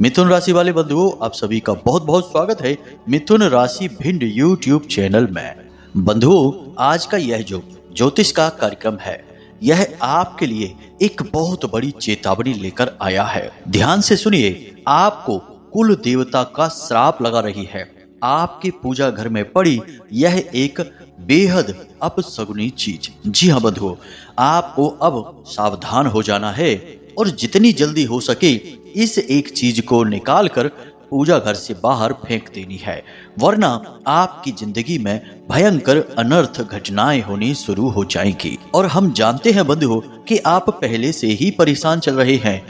मिथुन राशि वाले बंधुओं, आप सभी का बहुत बहुत स्वागत है मिथुन राशि भिंड यूट्यूब चैनल में। बंधुओं, आज का यह जो ज्योतिष का कार्यक्रम है, यह आपके लिए एक बहुत बड़ी चेतावनी लेकर आया है। ध्यान से सुनिए। आपको कुल देवता का श्राप लगा रही है। आपके पूजा घर में पड़ी यह एक बेहद अपशगुनी चीज। जी हाँ बंधुओं, आपको अब सावधान हो जाना है और जितनी जल्दी हो सके इस एक चीज को निकाल कर पूजा घर से बाहर फेंक देनी है, वरना आपकी जिंदगी में भयंकर अनर्थ घटनाएं होनी शुरू हो जाएंगी। और हम जानते हैं बंधुओं कि आप पहले से ही परेशान चल रहे हैं।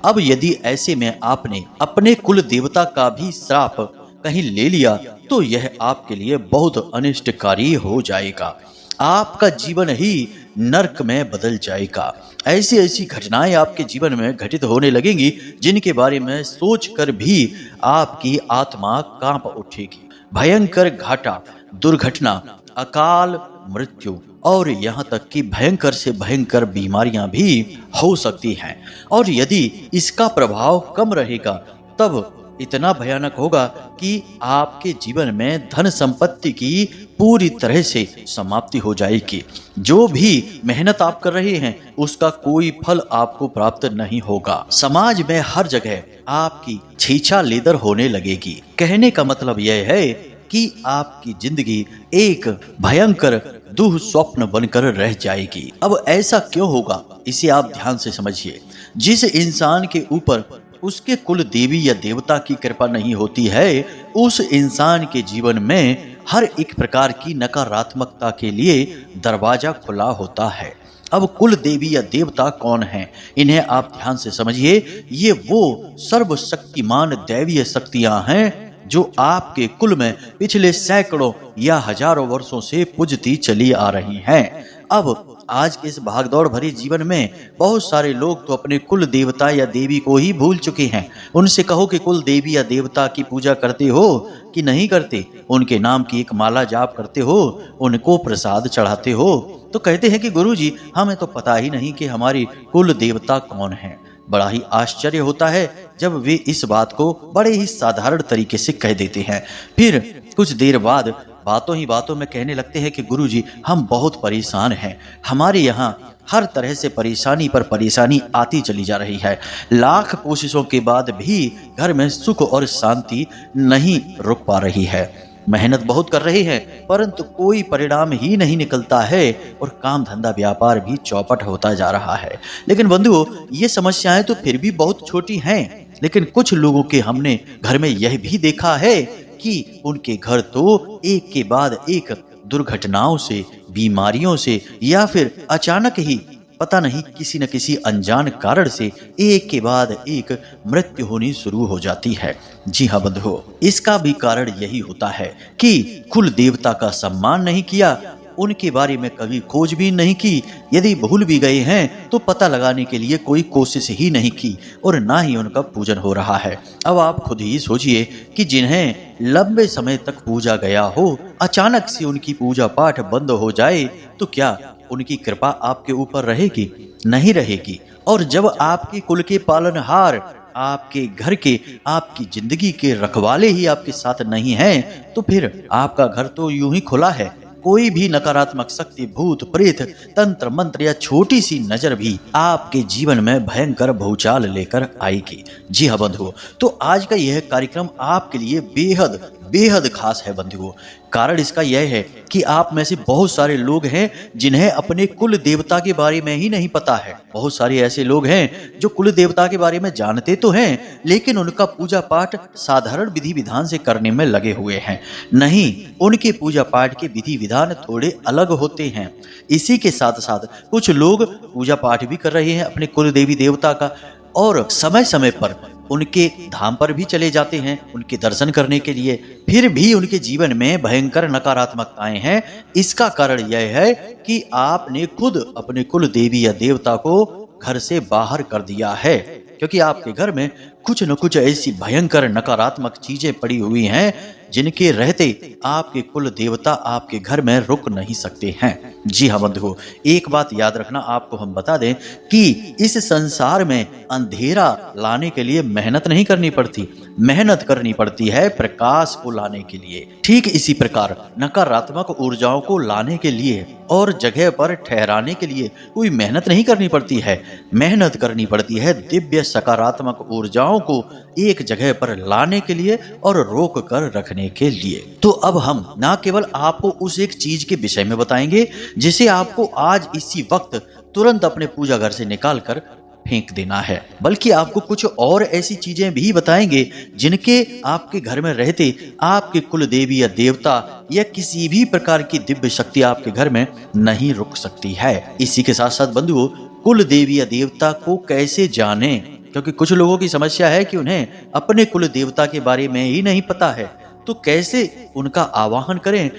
अब यदि ऐसे में आपने अपने कुल देवता का भी श्राप कहीं ले लिया तो यह आपके लिए बहुत अनिष्टकारी हो जाएगा। आपका जीवन ही नरक में बदल जाएगा। ऐसी ऐसी घटनाएं आपके जीवन में घटित होने लगेंगी जिनके बारे में सोचकर भी आपकी आत्मा कांप उठेगी। भयंकर घाटा, दुर्घटना, अकाल मृत्यु और यहाँ तक कि भयंकर से भयंकर बीमारियां भी हो सकती हैं। और यदि इसका प्रभाव कम रहेगा तब इतना भयानक होगा कि आपके जीवन में धन संपत्ति की पूरी तरह से समाप्ति हो जाएगी। जो भी मेहनत आप कर रहे हैं उसका कोई फल आपको प्राप्त नहीं होगा। समाज में हर जगह आपकी छीछा लेदर होने लगेगी। कहने का मतलब यह है कि आपकी जिंदगी एक भयंकर दुःस्वप्न बनकर रह जाएगी। अब ऐसा क्यों होगा, इसे आप ध्यान से समझिए। जिस इंसान के ऊपर उसके कुल देवी या देवता की कृपा नहीं होती है, उस इंसान के जीवन में हर एक प्रकार की नकारात्मकता के लिए दरवाजा खुला होता है। अब कुल देवी या देवता कौन हैं, इन्हें आप ध्यान से समझिए। ये वो सर्वशक्तिमान दैवीय शक्तियां हैं जो आपके कुल में पिछले सैकड़ों या हजारों वर्षों से पूजती चली आ रही हैं। अब आज के इस भागदौड़ भरे जीवन में बहुत सारे लोग तो अपने कुल देवता या देवी को ही भूल चुके हैं। उनसे कहो कि कुल देवी या देवता की पूजा करते हो कि नहीं करते, उनके नाम की एक माला जाप करते हो, उनको प्रसाद चढ़ाते हो, तो कहते हैं कि गुरुजी हमें तो पता ही नहीं कि हमारी कुल देवता कौन है। बड़ा ही आश्चर्य होता है जब वे इस बात को बड़े ही साधारण तरीके से कह देते हैं। फिर कुछ देर बाद बातों ही बातों में कहने लगते हैं कि गुरुजी हम बहुत परेशान हैं, हमारे यहाँ हर तरह से परेशानी पर परेशानी आती चली जा रही है। लाख कोशिशों के बाद भी घर में सुख और शांति नहीं रुक पा रही है। मेहनत बहुत कर रहे हैं परंतु कोई परिणाम ही नहीं निकलता है और काम धंधा व्यापार भी चौपट होता जा रहा है। लेकिन बंधुओं, ये समस्याएं तो फिर भी बहुत छोटी हैं, लेकिन कुछ लोगों के हमने घर में यह भी देखा है कि उनके घर तो एक के बाद एक दुर्घटनाओं से, बीमारियों से या फिर अचानक ही पता नहीं किसी न किसी अनजान कारण से एक के बाद एक मृत्यु होनी शुरू हो जाती है। जी हाँ बंधुओं, इसका भी कारण यही होता है कि कुल देवता का सम्मान नहीं किया, उनके बारे में कभी खोज भी नहीं की, यदि भूल भी गए हैं तो पता लगाने के लिए कोई कोशिश ही नहीं की और ना ही उनका पूजन हो रहा है। अब आप खुद ही सोचिए कि जिन्हें लंबे समय तक पूजा गया हो, अचानक से उनकी पूजा पाठ बंद हो जाए तो क्या उनकी कृपा आपके ऊपर रहेगी? नहीं रहेगी। और जब आपके कुल के पालनहार, आपके घर के, आपकी जिंदगी के रखवाले ही आपके साथ नहीं हैं तो फिर आपका घर तो यूं ही खुला है। कोई भी नकारात्मक शक्ति, भूत प्रेत, तंत्र मंत्र या छोटी सी नजर भी आपके जीवन में भयंकर भूचाल लेकर आएगी। जी हाँ बंधुओं, तो आज का यह कार्यक्रम आपके लिए बेहद बेहद खास है बंधुओं। कारण इसका यह है कि आप में से बहुत सारे लोग हैं जिन्हें अपने कुल देवता के बारे में ही नहीं पता है। बहुत सारे ऐसे लोग हैं जो कुल देवता के बारे में जानते तो हैं लेकिन उनका पूजा पाठ साधारण विधि विधान से करने में लगे हुए हैं। नहीं, उनके पूजा पाठ के विधि विधान थोड़े अलग होते हैं। इसी के साथ साथ कुछ लोग पूजा पाठ भी कर रहे हैं अपने कुल देवी देवता का और समय समय पर उनके धाम पर भी चले जाते हैं उनके दर्शन करने के लिए, फिर भी उनके जीवन में भयंकर नकारात्मकताएं हैं। इसका कारण यह है कि आपने खुद अपने कुल देवी या देवता को घर से बाहर कर दिया है, क्योंकि आपके घर में कुछ न कुछ ऐसी भयंकर नकारात्मक चीजें पड़ी हुई हैं जिनके रहते आपके कुल देवता आपके घर में रुक नहीं सकते हैं। जी हाँ बंधुओं, एक बात याद रखना, आपको हम बता दें कि इस संसार में अंधेरा लाने के लिए मेहनत नहीं करनी पड़ती, मेहनत करनी पड़ती है प्रकाश को लाने के लिए। ठीक इसी प्रकार नकारात्मक ऊर्जाओं को लाने के लिए और जगह पर ठहराने के लिए कोई मेहनत नहीं करनी पड़ती है, मेहनत करनी पड़ती है दिव्य सकारात्मक ऊर्जाओं को एक जगह पर लाने के लिए और रोक कर रखने के लिए। तो अब हम ना केवल आपको उस एक चीज के विषय में बताएंगे जिसे आपको आज इसी वक्त तुरंत अपने पूजा घर से निकाल कर फेंक देना है, बल्कि आपको कुछ और ऐसी चीजें भी बताएंगे जिनके आपके घर में रहते आपके कुल देवी या देवता या किसी भी प्रकार की दिव्य शक्ति आपके घर में नहीं रुक सकती है। इसी के साथ साथ बंधुओं, कुल देवी या देवता को कैसे जाने, क्योंकि कुछ लोगों की समस्या है कि उन्हें अपने कुल देवता के बारे में ही नहीं पता है, तो कैसे उनका आवाहन करें,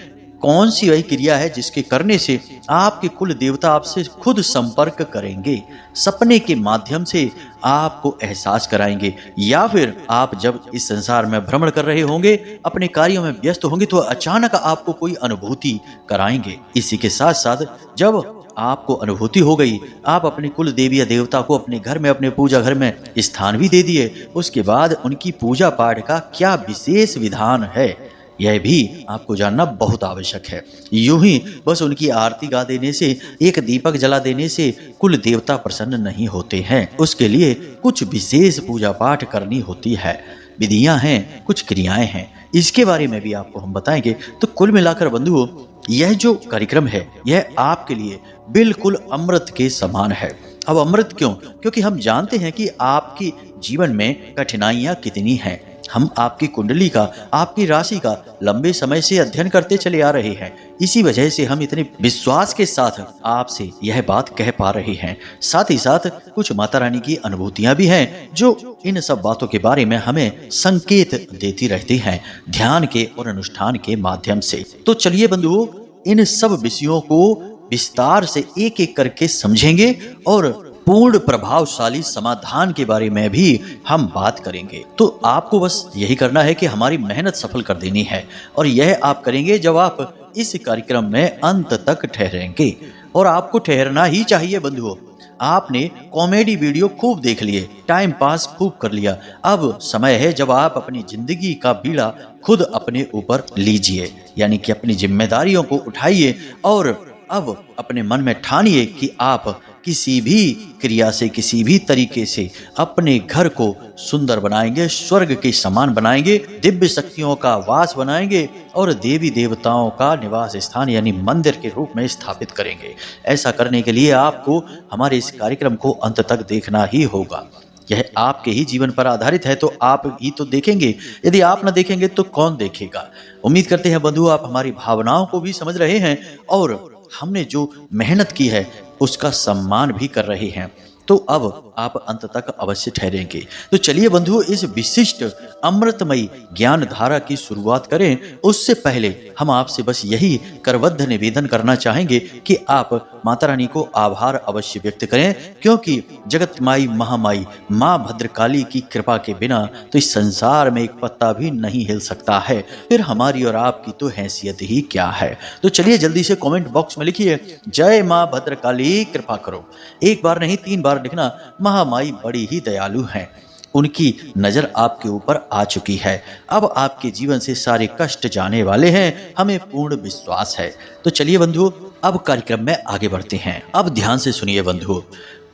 कौन सी वही क्रिया है जिसके करने से आपके कुल देवता आपसे खुद संपर्क करेंगे, सपने के माध्यम से आपको एहसास कराएंगे, या फिर आप जब इस संसार में भ्रमण कर रहे होंगे, अपने कार्यों में व्यस्त होंगे, तो अचानक आपको कोई अनुभूति कराएंगे। इसी के साथ साथ जब आपको अनुभूति हो गई, आप अपने कुल देवी या देवता को अपने घर में, अपने पूजा घर में स्थान भी दे दिए, उसके बाद उनकी पूजा पाठ का क्या विशेष विधान है यह भी आपको जानना बहुत आवश्यक है। यूं ही बस उनकी आरती गा देने से, एक दीपक जला देने से कुल देवता प्रसन्न नहीं होते हैं, उसके लिए कुछ विशेष पूजा पाठ करनी होती है, विधियां हैं, कुछ क्रियाएं हैं, इसके बारे में भी आपको हम बताएंगे। तो कुल मिलाकर बंधुओं, यह जो कार्यक्रम है यह आपके लिए बिल्कुल अमृत के समान है। अब अमृत क्यों? क्योंकि हम जानते हैं कि आपकी जीवन में कठिनाइयां कितनी हैं। हम आपकी कुंडली का, आपकी राशि का लंबे समय से अध्ययन करते चले आ रहे हैं, इसी वजह से हम इतने विश्वास के साथ आपसे यह बात कह पा रहे हैं। साथ ही साथ कुछ माता रानी की अनुभूतियां भी हैं जो इन सब बातों के बारे में हमें संकेत देती रहती हैं ध्यान के और अनुष्ठान के माध्यम से। तो चलिए बंधुओं, इन सब विषयों को विस्तार से एक एक करके समझेंगे और पूर्ण प्रभावशाली समाधान के बारे में भी हम बात करेंगे। तो आपको बस यही करना है कि हमारी मेहनत सफल कर देनी है, और यह आप करेंगे जब आप इस कार्यक्रम में अंत तक ठहरेंगे, और आपको ठहरना ही चाहिए बंधुओं। आपने कॉमेडी वीडियो खूब देख लिए, टाइम पास खूब कर लिया, अब समय है जब आप अपनी जिंदगी का बीड़ा खुद अपने ऊपर लीजिए, यानी कि अपनी जिम्मेदारियों को उठाइए और अब अपने मन में ठानिए कि आप किसी भी क्रिया से, किसी भी तरीके से अपने घर को सुंदर बनाएंगे, स्वर्ग के समान बनाएंगे, दिव्य शक्तियों का वास बनाएंगे और देवी देवताओं का निवास स्थान यानी मंदिर के रूप में स्थापित करेंगे। ऐसा करने के लिए आपको हमारे इस कार्यक्रम को अंत तक देखना ही होगा। यह आपके ही जीवन पर आधारित है, तो आप ही तो देखेंगे, यदि आप न देखेंगे तो कौन देखेगा। उम्मीद करते हैं बंधु आप हमारी भावनाओं को भी समझ रहे हैं और हमने जो मेहनत की है उसका सम्मान भी कर रहे हैं। तो अब आप अंत तक अवश्य ठहरेंगे। तो चलिए बंधुओं, इस विशिष्ट अमृतमयी ज्ञान धारा की शुरुआत करें। उससे पहले हम आपसे बस यही करबद्ध निवेदन करना चाहेंगे कि आप माता रानी को आभार अवश्य व्यक्त करें, क्योंकि जगत माई महामाई माँ भद्रकाली की कृपा के बिना तो इस संसार में एक पत्ता भी नहीं हिल सकता है, फिर हमारी और आपकी तो हैसियत ही क्या है। तो चलिए जल्दी से कमेंट बॉक्स में लिखिए, जय माँ भद्रकाली कृपा करो। एक बार नहीं 3 बार लिखना। महामाई बड़ी ही दयालु हैं, उनकी नजर आपके ऊपर आ चुकी है, अब आपके जीवन से सारे कष्ट जाने वाले हैं, हमें पूर्ण विश्वास है। तो चलिए बंधुओं, अब कार्यक्रम में आगे बढ़ते हैं। अब ध्यान से सुनिए बंधुओं,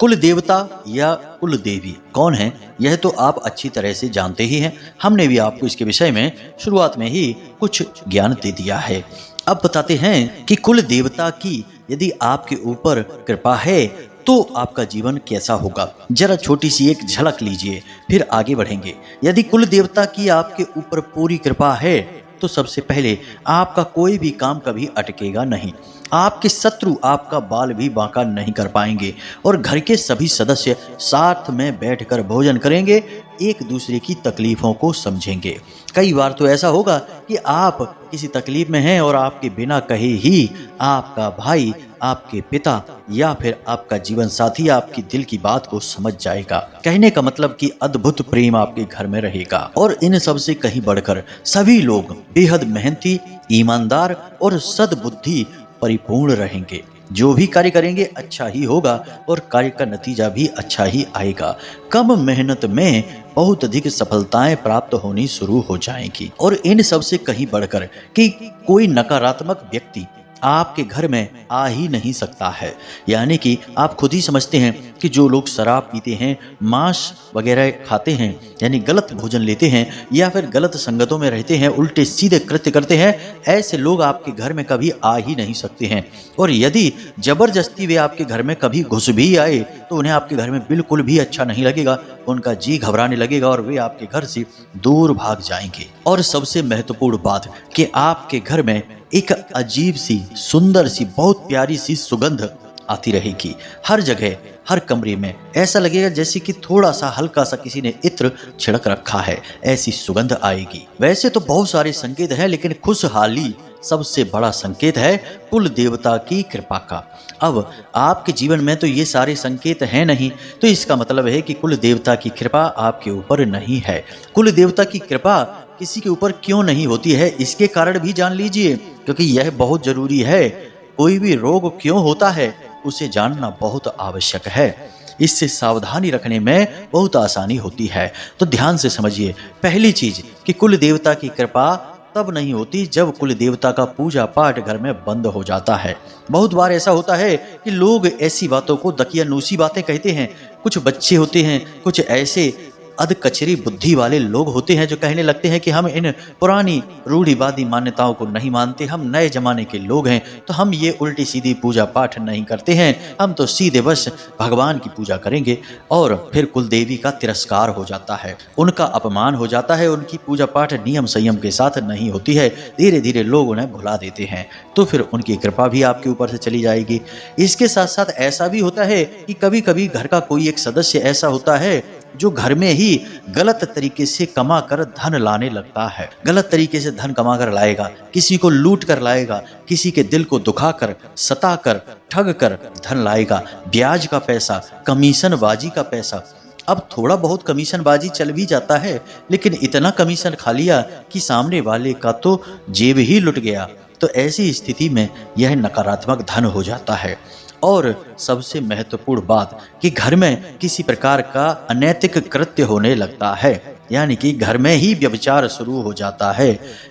कुल देवता या कुल देवी कौन है यह तो आप अच्छी तरह से जानते ही हैं। हमने भी आपको इसके विषय में शुरुआत में ही कुछ ज्ञान दे दिया है। अब बताते हैं कि कुल देवता की यदि आपके ऊपर कृपा है तो आपका जीवन कैसा होगा। जरा छोटी सी एक झलक लीजिए, फिर आगे बढ़ेंगे। यदि कुल देवता की आपके ऊपर पूरी कृपा है तो सबसे पहले आपका कोई भी काम कभी अटकेगा नहीं, आपके शत्रु आपका बाल भी बांका नहीं कर पाएंगे और घर के सभी सदस्य साथ में बैठकर भोजन करेंगे, एक दूसरे की तकलीफों को समझेंगे। कई बार तो ऐसा होगा कि आप किसी तकलीफ में हैं और आपके बिना कहे ही आपका भाई आपके पिता या फिर आपका जीवन साथी आपकी दिल की बात को समझ जाएगा। कहने का मतलब कि अद्भुत प्रेम आपके घर में रहेगा। और इन सब से कहीं बढ़कर सभी लोग बेहद मेहनती, ईमानदार और सद्बुद्धि परिपूर्ण रहेंगे। जो भी कार्य करेंगे अच्छा ही होगा और कार्य का नतीजा भी अच्छा ही आएगा। कम मेहनत में बहुत अधिक सफलताएं प्राप्त होनी शुरू हो जाएंगी। और इन सब से कहीं बढ़कर कि कोई नकारात्मक व्यक्ति आपके घर में आ ही नहीं सकता है। यानी कि आप खुद ही समझते हैं कि जो लोग शराब पीते हैं, मांस वगैरह खाते हैं, यानी गलत भोजन लेते हैं या फिर गलत संगतों में रहते हैं, उल्टे सीधे कृत्य करते हैं, ऐसे लोग आपके घर में कभी आ ही नहीं सकते हैं। और यदि जबरदस्ती वे आपके घर में कभी घुस भी आए तो उन्हें आपके घर में बिल्कुल भी अच्छा नहीं लगेगा, उनका जी घबराने लगेगा और वे आपके घर से दूर भाग जाएंगे। और सबसे महत्वपूर्ण बात कि आपके घर में एक अजीब सी, सुंदर सी, बहुत प्यारी सी सुगंध आती रहेगी। हर जगह, हर कमरे में ऐसा लगेगा जैसे कि थोड़ा सा हल्का सा किसी ने इत्र छिड़क रखा है, ऐसी सुगंध आएगी। वैसे तो बहुत सारे संकेत हैं, लेकिन खुशहाली सबसे बड़ा संकेत है कुल देवता की कृपा का। अब आपके जीवन में तो ये सारे संकेत हैं नहीं, तो इसका मतलब है कि कुल देवता की कृपा आपके ऊपर नहीं है। कुल देवता की कृपा किसी के ऊपर क्यों नहीं होती है, इसके कारण भी जान लीजिए, क्योंकि यह बहुत जरूरी है। कोई भी रोग क्यों होता है उसे जानना बहुत आवश्यक है। इससे सावधानी रखने में बहुत आसानी होती है। तो ध्यान से समझिए। पहली चीज कि कुल देवता की कृपा तब नहीं होती जब कुल देवता का पूजा पाठ घर में बंद हो जाता है। बहुत बार ऐसा होता है कि लोग ऐसी बातों को दकियानूसी बातें कहते हैं। कुछ बच्चे होते हैं, कुछ ऐसे अधकचरी बुद्धि वाले लोग होते हैं जो कहने लगते हैं कि हम इन पुरानी रूढ़िवादी मान्यताओं को नहीं मानते, हम नए जमाने के लोग हैं, तो हम ये उल्टी सीधी पूजा पाठ नहीं करते हैं, हम तो सीधे बस भगवान की पूजा करेंगे। और फिर कुलदेवी का तिरस्कार हो जाता है, उनका अपमान हो जाता है, उनकी पूजा पाठ नियम संयम के साथ नहीं होती है। धीरे धीरे लोग उन्हें भुला देते हैं, तो फिर उनकी कृपा भी आपके ऊपर से चली जाएगी। इसके साथ साथ ऐसा भी होता है कि कभी कभी घर का कोई एक सदस्य ऐसा होता है जो घर में ही गलत तरीके से कमा कर धन लाने लगता है। गलत तरीके से धन कमा कर लाएगा, किसी को लूट कर लाएगा, किसी के दिल को दुखा कर, सता कर, ठग कर धन लाएगा। ब्याज का पैसा, कमीशन बाजी का पैसा। अब थोड़ा बहुत कमीशन बाजी चल भी जाता है, लेकिन इतना कमीशन खा लिया कि सामने वाले का तो जेब ही लुट गया। तो ऐसी स्थिति में यह नकारात्मक धन हो जाता है। और सबसे महत्वपूर्ण बात कि घर में किसी प्रकार का अनैतिक कृत्य होने लगता है, यानी कि घर में ही व्यभिचार शुरू हो जाता है।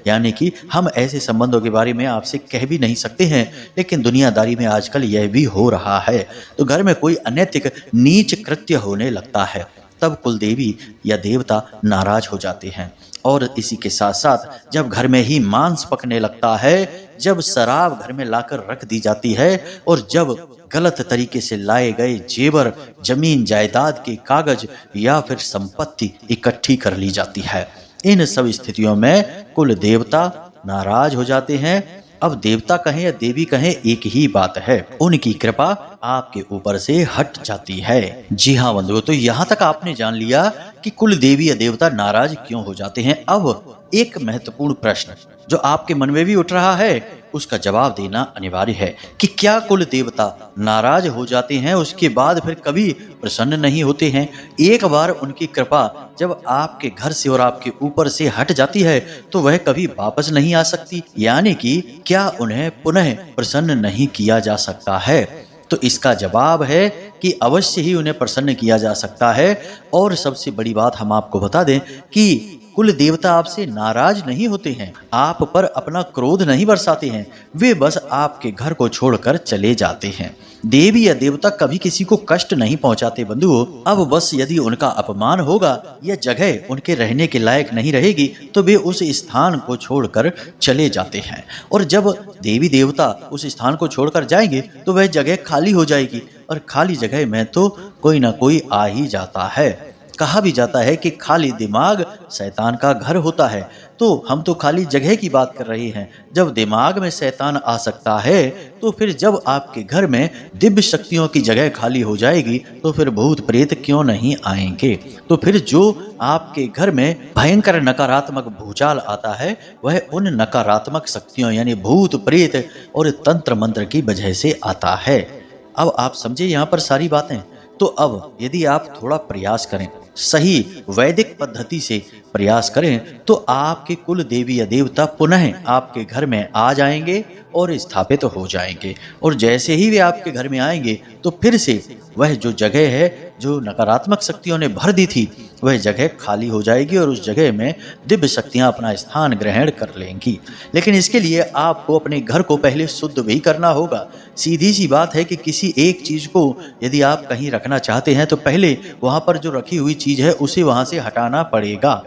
यानी कि हम ऐसे संबंधों के बारे में आपसे कह भी नहीं सकते हैं, लेकिन दुनियादारी में आजकल यह भी हो रहा है। तो घर में कोई अनैतिक नीच कृत्य होने लगता है, तब कुलदेवी या देवता नाराज हो जाते हैं। और इसी के साथ साथ जब घर में ही मांस पकने लगता है, जब शराब घर में लाकर रख दी जाती है और जब गलत तरीके से लाए गए जेवर, जमीन जायदाद के कागज या फिर संपत्ति इकट्ठी कर ली जाती है, इन सब स्थितियों में कुल देवता नाराज हो जाते हैं। अब देवता कहें या देवी कहें, एक ही बात है, उनकी कृपा आपके ऊपर से हट जाती है। जी हाँ बंधुओं, तो यहाँ तक आपने जान लिया कि कुल देवी या देवता नाराज क्यों हो जाते हैं। अब एक महत्वपूर्ण प्रश्न जो आपके मन में भी उठ रहा है, उसका जवाब देना अनिवार्य है कि क्या कुल देवता नाराज हो जाते हैं उसके बाद फिर कभी प्रसन्न नहीं होते हैं? एक बार उनकी कृपा जब आपके घर से और आपके ऊपर से हट जाती है तो वह कभी वापस नहीं आ सकती, यानी कि क्या उन्हें पुनः प्रसन्न नहीं किया जा सकता है? तो इसका जवाब है कि अवश्य ही उन्हें प्रसन्न किया जा सकता है। और सबसे बड़ी बात हम आपको बता दें कि कुल देवता आपसे नाराज नहीं होते हैं, आप पर अपना क्रोध नहीं बरसाते हैं, वे बस आपके घर को छोड़कर चले जाते हैं। देवी या देवता कभी किसी को कष्ट नहीं पहुंचाते बंधुओं। अब बस यदि उनका अपमान होगा या जगह उनके रहने के लायक नहीं रहेगी तो वे उस स्थान को छोड़कर चले जाते हैं। और जब देवी देवता उस स्थान को छोड़कर जाएंगे तो वह जगह खाली हो जाएगी, और खाली जगह में तो कोई ना कोई आ ही जाता है। कहा भी जाता है कि खाली दिमाग शैतान का घर होता है। तो हम तो खाली जगह की बात कर रहे हैं। जब दिमाग में शैतान आ सकता है तो फिर जब आपके घर में दिव्य शक्तियों की जगह खाली हो जाएगी तो फिर भूत प्रेत क्यों नहीं आएंगे। तो फिर जो आपके घर में भयंकर नकारात्मक भूचाल आता है वह उन नकारात्मक शक्तियों यानी भूत प्रेत और तंत्र मंत्र की वजह से आता है। अब आप समझे यहाँ पर सारी बातें। तो अब यदि आप थोड़ा प्रयास करें, सही वैदिक पद्धति से प्रयास करें, तो आपके कुल देवी या देवता पुनः आपके घर में आ जाएंगे और स्थापित हो जाएंगे। और जैसे ही वे आपके घर में आएंगे तो फिर से वह जो जगह है जो नकारात्मक शक्तियों ने भर दी थी वह जगह खाली हो जाएगी और उस जगह में दिव्य शक्तियां अपना स्थान ग्रहण कर लेंगी। लेकिन इसके लिए आपको अपने घर को पहले शुद्ध भी करना होगा। सीधी सी बात है कि किसी एक चीज को यदि आप कहीं रखना चाहते हैं तो पहले वहां पर जो रखी हुई चीज है उसे वहां से हटाना पड़ेगा।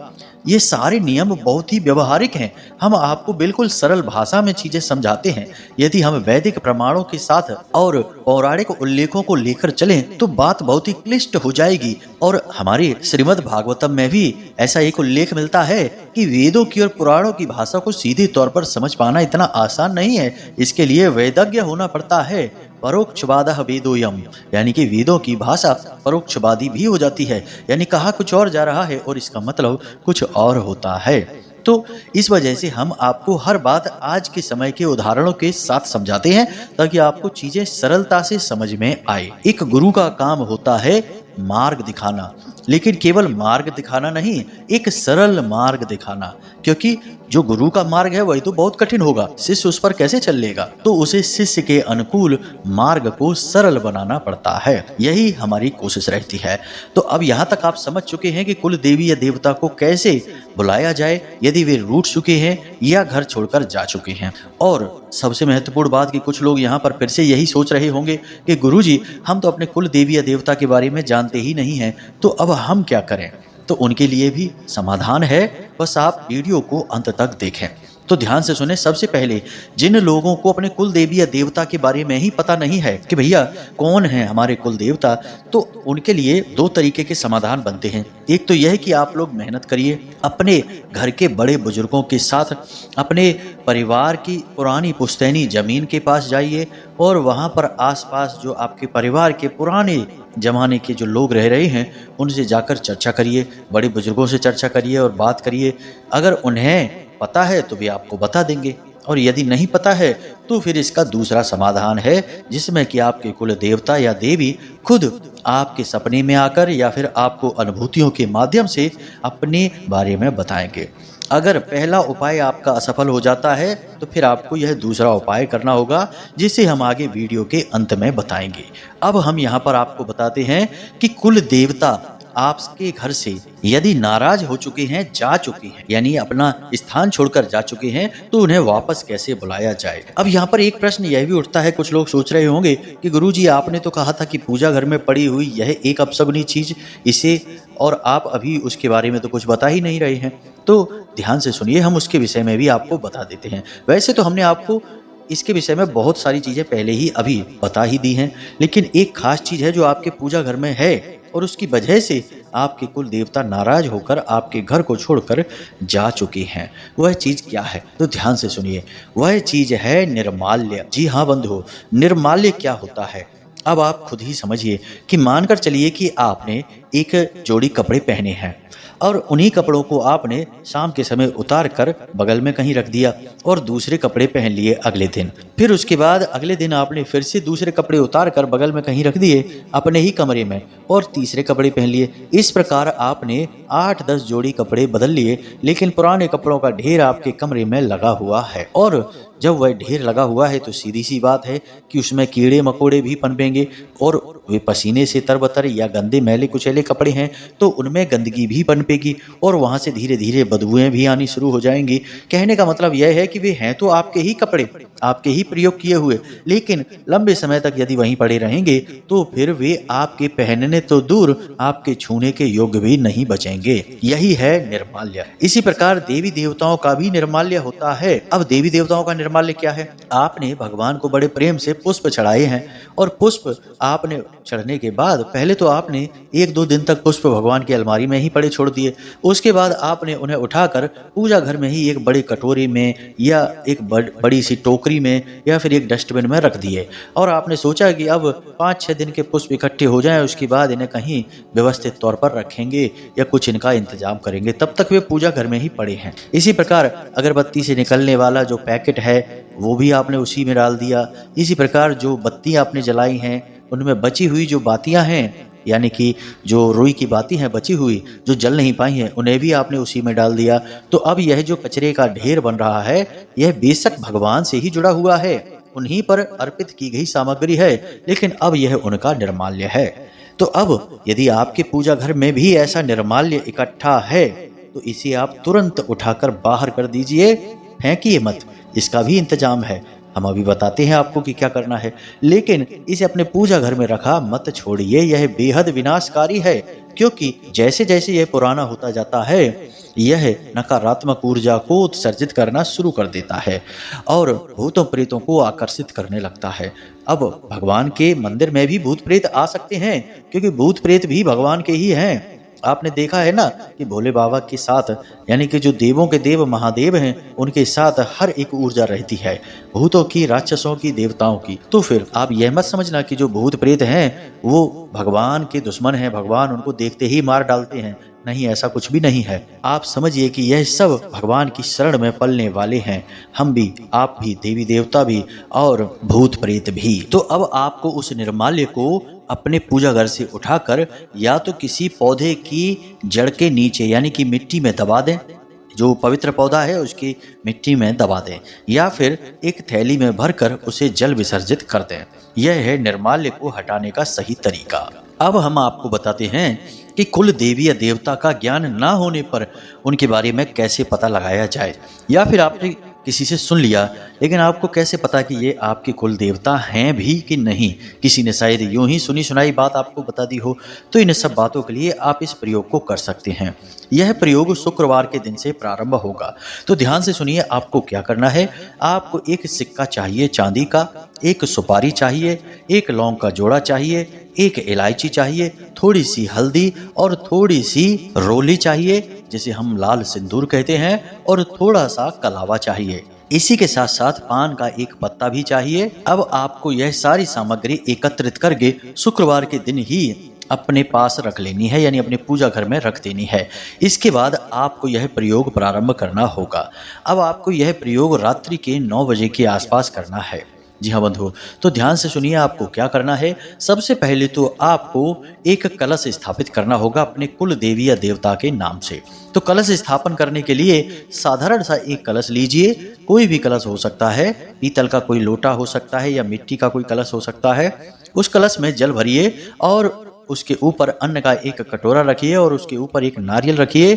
ये सारे नियम बहुत ही व्यवहारिक हैं। हम आपको बिल्कुल सरल भाषा में चीजें समझाते हैं। यदि हम वैदिक प्रमाणों के साथ और पौराणिक उल्लेखों को लेकर चलें तो बात बहुत ही क्लिष्ट हो जाएगी। और हमारे श्रीमद् भागवतम में भी ऐसा एक उल्लेख मिलता है कि वेदों की और पुराणों की भाषा को सीधे तौर पर समझ पाना इतना आसान नहीं है। इसके लिए वेदज्ञ होना पड़ता है। परोक्षवादः वेदोयम, यानी कि वेदों की भाषा परोक्षवादी भी हो जाती है, यानी कहा कुछ और जा रहा है और इसका मतलब कुछ और होता है। तो इस वजह से हम आपको हर बात आज के समय के उदाहरणों के साथ समझाते हैं ताकि आपको चीजें सरलता से समझ में आए। एक गुरु का काम होता है मार्ग दिखाना, लेकिन केवल मार्ग दिखाना नहीं, एक सरल मार्ग दिखाना। क्योंकि जो गुरु का मार्ग है वही तो बहुत कठिन होगा, शिष्य उस पर कैसे चल लेगा। तो उसे शिष्य के अनुकूल मार्ग को सरल बनाना पड़ता है। यही हमारी कोशिश रहती है। तो अब यहाँ तक आप समझ चुके हैं कि कुल देवी या देवता को कैसे बुलाया जाए यदि वे रूठ चुके हैं या घर छोड़कर जा चुके हैं। और सबसे महत्वपूर्ण बात कि कुछ लोग यहाँ पर फिर से यही सोच रहे होंगे कि गुरुजी हम तो अपने कुल देवी या देवता के बारे में जानते ही नहीं हैं, तो अब हम क्या करें। तो उनके लिए भी समाधान है, बस आप वीडियो को अंत तक देखें। तो ध्यान से सुने। सबसे पहले जिन लोगों को अपने कुल देवी या देवता के बारे में ही पता नहीं है कि भैया कौन है हमारे कुल देवता, तो उनके लिए दो तरीके के समाधान बनते हैं। एक तो यह है कि आप लोग मेहनत करिए, अपने घर के बड़े बुजुर्गों के साथ अपने परिवार की पुरानी पुश्तैनी जमीन के पास जाइए और वहाँ पर आसपास जो आपके परिवार के पुराने जमाने के जो लोग रह रहे हैं उनसे जाकर चर्चा करिए, बड़े बुजुर्गों से चर्चा करिए और बात करिए। अगर उन्हें पता है तो वे आपको बता देंगे, और यदि नहीं पता है तो फिर इसका दूसरा समाधान है जिसमें कि आपके कुल देवता या देवी खुद आपके सपने में आकर या फिर आपको अनुभूतियों के माध्यम से अपने बारे में बताएंगे। अगर पहला उपाय आपका असफल हो जाता है तो फिर आपको यह दूसरा उपाय करना होगा जिसे हम आगे वीडियो के अंत में बताएंगे। अब हम यहाँ पर आपको बताते हैं कि कुल देवता आपके घर से यदि नाराज हो चुके हैं, जा चुके हैं, यानी अपना स्थान छोड़कर जा चुके हैं, तो उन्हें वापस कैसे बुलाया जाए। अब यहाँ पर एक प्रश्न यह भी उठता है, कुछ लोग सोच रहे होंगे कि गुरुजी आपने तो कहा था कि पूजा घर में पड़ी हुई यह एक अपशगुनी चीज, इसे और आप अभी उसके बारे में तो कुछ बता ही नहीं रहे हैं। तो ध्यान से सुनिए, हम उसके विषय में भी आपको बता देते हैं। वैसे तो हमने आपको इसके विषय में बहुत सारी चीजें पहले ही अभी बता ही दी हैं, लेकिन एक खास चीज है जो आपके पूजा घर में है और उसकी वजह से आपके कुल देवता नाराज होकर आपके घर को छोड़कर जा चुके हैं। वह चीज क्या है तो ध्यान से सुनिए। वह चीज है निर्माल्य। जी हाँ बंधु, निर्माल्य क्या होता है अब आप खुद ही समझिए कि मानकर चलिए कि आपने एक जोड़ी कपड़े पहने हैं और उन्हीं कपड़ों को आपने शाम के समय उतार कर बगल में कहीं रख दिया और दूसरे कपड़े पहन लिए अगले दिन। फिर उसके बाद अगले दिन आपने फिर से दूसरे कपड़े उतार कर बगल में कहीं रख दिए अपने ही कमरे में और तीसरे कपड़े पहन लिए। इस प्रकार आपने 8-10 जोड़ी कपड़े बदल लिए, लेकिन पुराने कपड़ों का ढेर आपके कमरे में लगा हुआ है। और जब वह ढेर लगा हुआ है तो सीधी सी बात है कि उसमें कीड़े मकोड़े भी पनपेंगे और वे पसीने से तरबतर या गंदे मैले कुचैले कपड़े हैं तो उनमें गंदगी भी पनपेगी और वहां से धीरे धीरे बदबूएं भी आनी शुरू हो जाएंगी। कहने का मतलब यह है कि वे हैं तो आपके ही कपड़े, आपके ही प्रयोग किए हुए, लेकिन लंबे समय तक यदि वहीं पड़े रहेंगे तो फिर वे आपके पहनने तो दूर आपके छूने के योग्य भी नहीं बचेंगे। यही है निर्माल्य। इसी प्रकार देवी देवताओं का भी निर्माल्य होता है। अब देवी देवताओं का निर्माल्य क्या है? आपने भगवान को बड़े प्रेम से पुष्प चढ़ाए हैं और पुष्प आपने चढ़ने के बाद पहले तो आपने 1-2 दिन तक पुष्प भगवान की अलमारी में ही पड़े छोड़ दिए। उसके बाद आपने उन्हें उठाकर पूजा घर में ही एक बड़ी कटोरी में या एक बड़ी सी टोकरी में या फिर एक डस्टबिन में रख दिए और आपने सोचा कि अब 5-6 दिन के पुष्प इकट्ठे हो जाएं, उसके बाद इन्हें कहीं व्यवस्थित तौर पर रखेंगे या कुछ इनका इंतजाम करेंगे, तब तक वे पूजा घर में ही पड़े हैं। इसी प्रकार अगरबत्ती से निकलने वाला जो पैकेट है वो भी आपने उसी में डाल दिया। इसी प्रकार जो बत्ती आपने जलाई हैं उनमें बची हुई जो बातियां हैं, यानी कि जो रुई की बाती हैं बची हुई जो जल नहीं पाई हैं, उन्हें भी आपने उसी में डाल दिया। तो अब यह जो कचरे का ढेर बन रहा है यह बेशक भगवान से ही जुड़ा हुआ है, उन्हीं पर अर्पित की गई सामग्री है, लेकिन अब यह उनका निर्माल्य है। तो अब यदि आपके पूजा घर में भी ऐसा निर्माल्य इकट्ठा है तो इसे आप तुरंत उठाकर बाहर कर दीजिए, फेंकिए मत। इसका भी इंतजाम है, हम अभी बताते हैं आपको कि क्या करना है, लेकिन इसे अपने पूजा घर में रखा मत छोड़िए। यह बेहद विनाशकारी है, क्योंकि जैसे जैसे यह पुराना होता जाता है यह नकारात्मक ऊर्जा को उत्सर्जित करना शुरू कर देता है और भूतों प्रेतों को आकर्षित करने लगता है। अब भगवान के मंदिर में भी भूत प्रेत आ सकते हैं, क्योंकि भूत प्रेत भी भगवान के ही हैं। आपने देखा है ना कि भोले बाबा के साथ, यानी कि जो देवों के देव महादेव हैं, उनके साथ हर एक ऊर्जा रहती है, भूतों की, राक्षसों की, देवताओं की। तो फिर आप यह मत समझना कि जो भूत प्रेत हैं वो भगवान के दुश्मन हैं, भगवान उनको देखते ही मार डालते हैं। नहीं, ऐसा कुछ भी नहीं है। आप समझिए कि यह सब भगवान की शरण में पलने वाले हैं, हम भी, आप भी, देवी देवता भी और भूत प्रेत भी। तो अब आपको उस निर्माल्य को अपने पूजा घर से उठाकर या तो किसी पौधे की जड़ के नीचे यानी कि मिट्टी में दबा दें, जो पवित्र पौधा है उसकी मिट्टी में दबा दें, या फिर एक थैली में भरकर उसे जल विसर्जित कर दें। यह है निर्माल्य को हटाने का सही तरीका। अब हम आपको बताते हैं कि कुल देवी या देवता का ज्ञान ना होने पर उनके बारे में कैसे पता लगाया जाए, या फिर आपने किसी से सुन लिया लेकिन आपको कैसे पता कि ये आपके कुल देवता हैं भी कि नहीं। किसी ने शायद यूं ही सुनी सुनाई बात आपको बता दी हो। तो इन सब बातों के लिए आप इस प्रयोग को कर सकते हैं। यह प्रयोग शुक्रवार के दिन से प्रारंभ होगा। तो ध्यान से सुनिए, आपको क्या करना है। आपको एक सिक्का चाहिए चांदी का, एक सुपारी चाहिए, एक लौंग का जोड़ा चाहिए, एक इलायची चाहिए, थोड़ी सी हल्दी और थोड़ी सी रोली चाहिए जिसे हम लाल सिंदूर कहते हैं, और थोड़ा सा कलावा चाहिए। इसी के साथ साथ पान का एक पत्ता भी चाहिए। अब आपको यह सारी सामग्री एकत्रित करके शुक्रवार के दिन ही अपने पास रख लेनी है, यानी अपने पूजा घर में रख देनी है। इसके बाद आपको यह प्रयोग प्रारंभ करना होगा। अब आपको यह प्रयोग रात्रि के 9 बजे के आसपास करना है। जी हाँ बंधु, तो ध्यान से सुनिए आपको क्या करना है। सबसे पहले तो आपको एक कलश स्थापित करना होगा अपने कुल देवी या देवता के नाम से। तो कलश स्थापन करने के लिए साधारण सा एक कलश लीजिए, कोई भी कलश हो सकता है, पीतल का कोई लोटा हो सकता है या मिट्टी का कोई कलश हो सकता है। उस कलश में जल भरिए और उसके ऊपर अन्न का एक कटोरा रखिए और उसके ऊपर एक नारियल रखिए।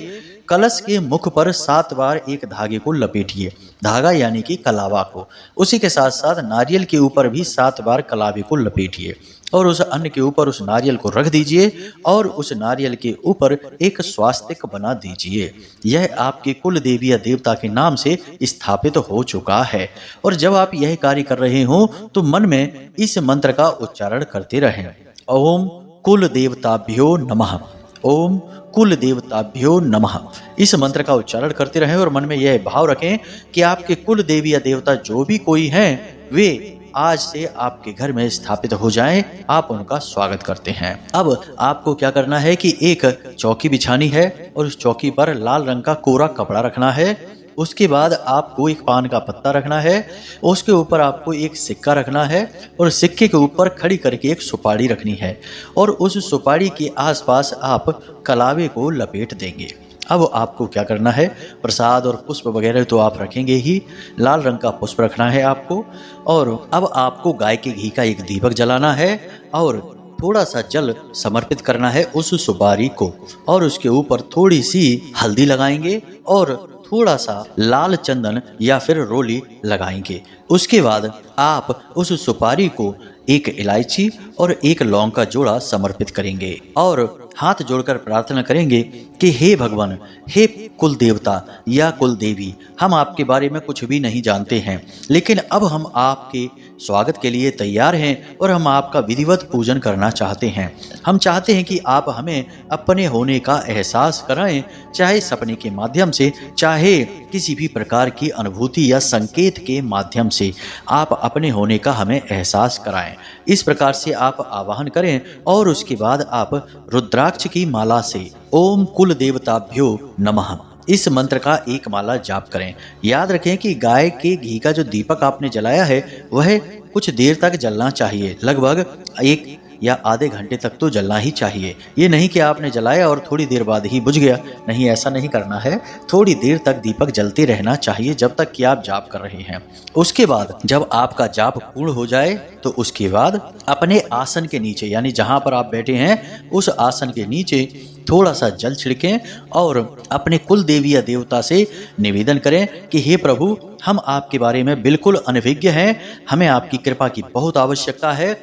कलश के मुख पर 7 बार एक धागे को लपेटिए, धागा यानी कि कलावा को। उसी के साथ साथ नारियल के ऊपर भी 7 बार कलावे को लपेटिए और उस अन्न के ऊपर उस नारियल को रख दीजिए और उस नारियल के ऊपर एक स्वास्तिक बना दीजिए। यह आपके कुल देवी या देवता के नाम से स्थापित हो चुका है। और जब आप यह कार्य कर रहे हो तो मन में इस मंत्र का उच्चारण करते रहें। ओम कुल देवताभ्यो नमः, ओम कुल देवताभ्यो नमः। इस मंत्र का उच्चारण करते रहें और मन में यह भाव रखें कि आपके कुल देवी या देवता जो भी कोई हैं वे आज से आपके घर में स्थापित हो जाएं, आप उनका स्वागत करते हैं। अब आपको क्या करना है कि एक चौकी बिछानी है और उस चौकी पर लाल रंग का कोरा कपड़ा रखना है। उसके बाद आपको एक पान का पत्ता रखना है, उसके ऊपर आपको एक सिक्का रखना है और सिक्के के ऊपर खड़ी करके एक सुपारी रखनी है और उस सुपारी के आसपास आप कलावे को लपेट देंगे। अब आपको क्या करना है, प्रसाद और पुष्प वगैरह तो आप रखेंगे ही, लाल रंग का पुष्प रखना है आपको। और अब आपको गाय के घी का एक दीपक जलाना है और थोड़ा सा जल समर्पित करना है उस सुपारी को और उसके ऊपर थोड़ी सी हल्दी लगाएंगे और थोड़ा सा लाल चंदन या फिर रोली लगाएंगे। उसके बाद आप उस सुपारी को एक इलायची और एक लौंग का जोड़ा समर्पित करेंगे और हाथ जोड़कर प्रार्थना करेंगे कि हे भगवान, हे कुल देवता या कुल देवी, हम आपके बारे में कुछ भी नहीं जानते हैं, लेकिन अब हम आपके स्वागत के लिए तैयार हैं और हम आपका विधिवत पूजन करना चाहते हैं। हम चाहते हैं कि आप हमें अपने होने का एहसास कराएं, चाहे सपने के माध्यम से, चाहे किसी भी प्रकार की अनुभूति या संकेत के माध्यम से आप अपने होने का हमें एहसास कराएं। इस प्रकार से आप आवाहन करें और उसके बाद आप रुद्राक्ष की माला से ओम कुल देवताभ्यो नमः इस मंत्र का एक माला जाप करें। याद रखें कि गाय के घी का जो दीपक आपने जलाया है वह कुछ देर तक जलना चाहिए, लगभग 1 या आधे घंटे तक तो जलना ही चाहिए। ये नहीं कि आपने जलाया और थोड़ी देर बाद ही बुझ गया, नहीं, ऐसा नहीं करना है। थोड़ी देर तक दीपक जलते रहना चाहिए जब तक कि आप जाप कर रहे हैं। उसके बाद जब आपका जाप पूर्ण हो जाए तो उसके बाद अपने आसन के नीचे, यानी जहां पर आप बैठे हैं उस आसन के नीचे थोड़ा सा जल छिड़कें और अपने कुल देवी या देवता से निवेदन करें कि हे प्रभु, हम आपके बारे में बिल्कुल अनभिज्ञ हैं, हमें आपकी कृपा की बहुत आवश्यकता है।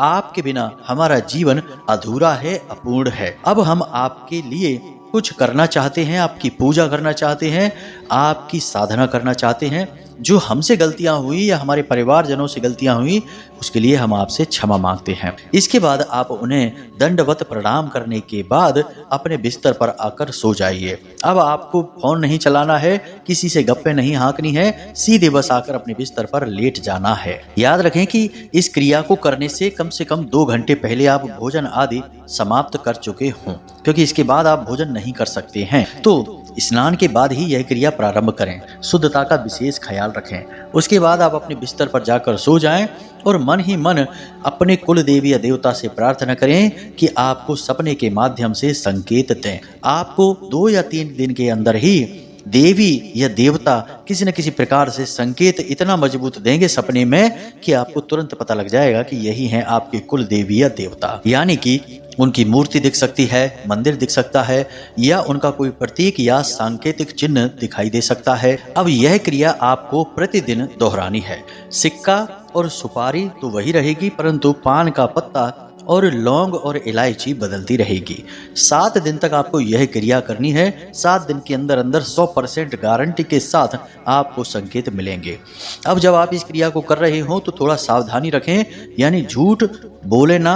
आपके बिना हमारा जीवन अधूरा है, अपूर्ण है। अब हम आपके लिए कुछ करना चाहते हैं, आपकी पूजा करना चाहते हैं, आपकी साधना करना चाहते हैं। जो हमसे गलतियां हुई या हमारे परिवारजनों से गलतियां हुई उसके लिए हम आपसे क्षमा मांगते हैं। इसके बाद आप उन्हें दंडवत प्रणाम करने के बाद अपने बिस्तर पर आकर सो जाइए। अब आपको फोन नहीं चलाना है, किसी से गप्पे नहीं हाँकनी है, सीधे बस आकर अपने बिस्तर पर लेट जाना है। याद रखें कि इस क्रिया को करने से कम 2 घंटे पहले आप भोजन आदि समाप्त कर चुके हों, क्योंकि इसके बाद आप भोजन नहीं कर सकते हैं। तो स्नान के बाद ही यह क्रिया प्रारंभ करें। शुद्धता का विशेष ख्याल रखें। उसके बाद आप अपने बिस्तर पर जाकर सो जाएं और मन ही मन अपने कुल देवी या देवता से प्रार्थना करें कि आपको सपने के माध्यम से संकेत दें। आपको 2 या 3 दिन के अंदर ही देवी या देवता किसी न किसी प्रकार से संकेत इतना मजबूत देंगे सपने में कि आपको तुरंत पता लग जाएगा कि यही है आपके कुल देवी या देवता। यानी कि उनकी मूर्ति दिख सकती है, मंदिर दिख सकता है, या उनका कोई प्रतीक या सांकेतिक चिन्ह दिखाई दे सकता है। अब यह क्रिया आपको प्रतिदिन दोहरानी है। सिक्का और सुपारी तो वही रहेगी, परंतु पान का पत्ता और लौंग और इलायची बदलती रहेगी। 7 दिन तक आपको यह क्रिया करनी है। 7 दिन के अंदर अंदर 100% गारंटी के साथ आपको संकेत मिलेंगे। अब जब आप इस क्रिया को कर रहे हो तो थोड़ा सावधानी रखें, यानी झूठ बोले ना,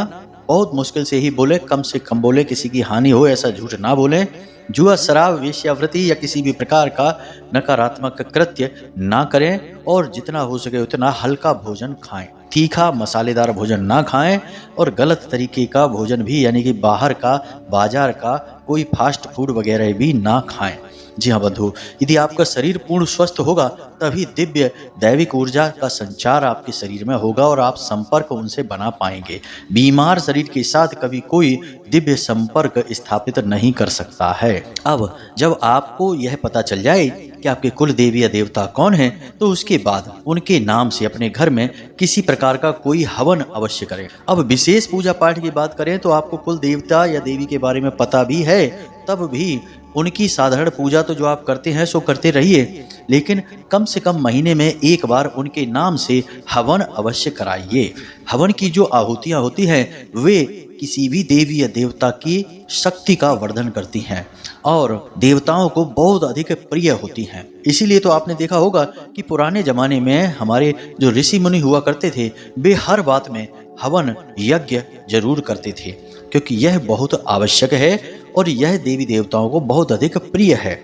बहुत मुश्किल से ही बोले, कम से कम बोले, किसी की हानि हो ऐसा झूठ ना बोले। जुआ, शराब, वेश्यावृत्ति या किसी भी प्रकार का नकारात्मक कृत्य ना करें और जितना हो सके उतना हल्का भोजन खाएं। तीखा मसालेदार भोजन ना खाएं और गलत तरीके का भोजन भी, यानी कि बाहर का, बाजार का कोई फास्ट फूड वगैरह भी ना खाएं। जी हाँ बंधु, यदि आपका शरीर पूर्ण स्वस्थ होगा तभी दिव्य दैविक ऊर्जा का संचार आपके शरीर में होगा और आप संपर्क उनसे बना पाएंगे। बीमार शरीर के साथ कभी कोई दिव्य संपर्क स्थापित नहीं कर सकता है। अब जब आपको यह पता चल जाए कि आपके कुल देवी या देवता कौन है तो उसके बाद उनके नाम से अपने घर में किसी प्रकार का कोई हवन अवश्य करें। अब विशेष पूजा पाठ की बात करें तो आपको कुल देवता या देवी के बारे में पता भी है, तब भी उनकी साधारण पूजा तो जो आप करते हैं सो करते रहिए, लेकिन कम से कम महीने में एक बार उनके नाम से हवन अवश्य कराइए। हवन की जो आहुतियां होती हैं वे किसी भी देवी या देवता की शक्ति का वर्धन करती हैं और देवताओं को बहुत अधिक प्रिय होती हैं। इसीलिए तो आपने देखा होगा कि पुराने जमाने में हमारे जो ऋषि मुनि हुआ करते थे वे हर बात में हवन यज्ञ जरूर करते थे, क्योंकि यह बहुत आवश्यक है और यह देवी देवताओं को बहुत अधिक प्रिय है।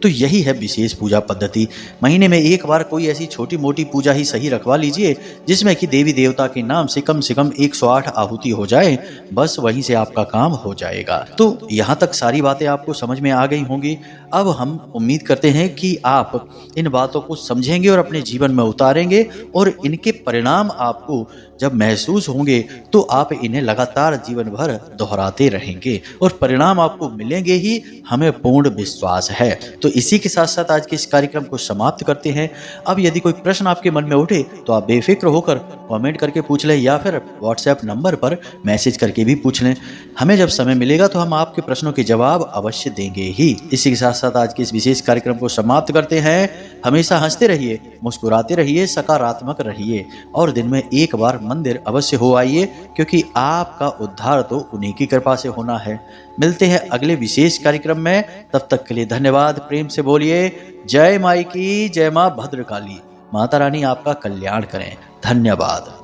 तो यही है विशेष पूजा पद्धति। महीने में एक बार कोई ऐसी छोटी मोटी पूजा ही सही रखवा लीजिए जिसमें कि देवी देवता के नाम से कम 108 आहुति हो जाए, बस वहीं से आपका काम हो जाएगा। तो यहाँ तक सारी बातें आपको समझ में आ गई होंगी। अब हम उम्मीद करते हैं कि आप इन बातों को समझेंगे और अपने जीवन में उतारेंगे और इनके परिणाम आपको जब महसूस होंगे तो आप इन्हें लगातार जीवन भर दोहराते रहेंगे और परिणाम आपको मिलेंगे ही, हमें पूर्ण विश्वास है। तो तो इसी के साथ साथ आज के इस कार्यक्रम को समाप्त करते हैं। अब यदि कोई प्रश्न आपके मन में उठे तो आप बेफिक्र होकर कमेंट करके पूछ लें या फिर व्हाट्सएप नंबर पर मैसेज करके भी पूछ लें। हमें जब समय मिलेगा तो हम आपके प्रश्नों के जवाब अवश्य देंगे ही। इसी के साथ साथ आज के इस विशेष कार्यक्रम को समाप्त करते हैं। हमेशा हंसते रहिए, मुस्कुराते रहिए, सकारात्मक रहिए और दिन में एक बार मंदिर अवश्य हो आइए, क्योंकि आपका उद्धार तो उन्हीं की कृपा से होना है। मिलते हैं अगले विशेष कार्यक्रम में, तब तक के लिए धन्यवाद। प्रेम से बोलिए जय माई की, जय मां भद्रकाली। माता रानी आपका कल्याण करें। धन्यवाद।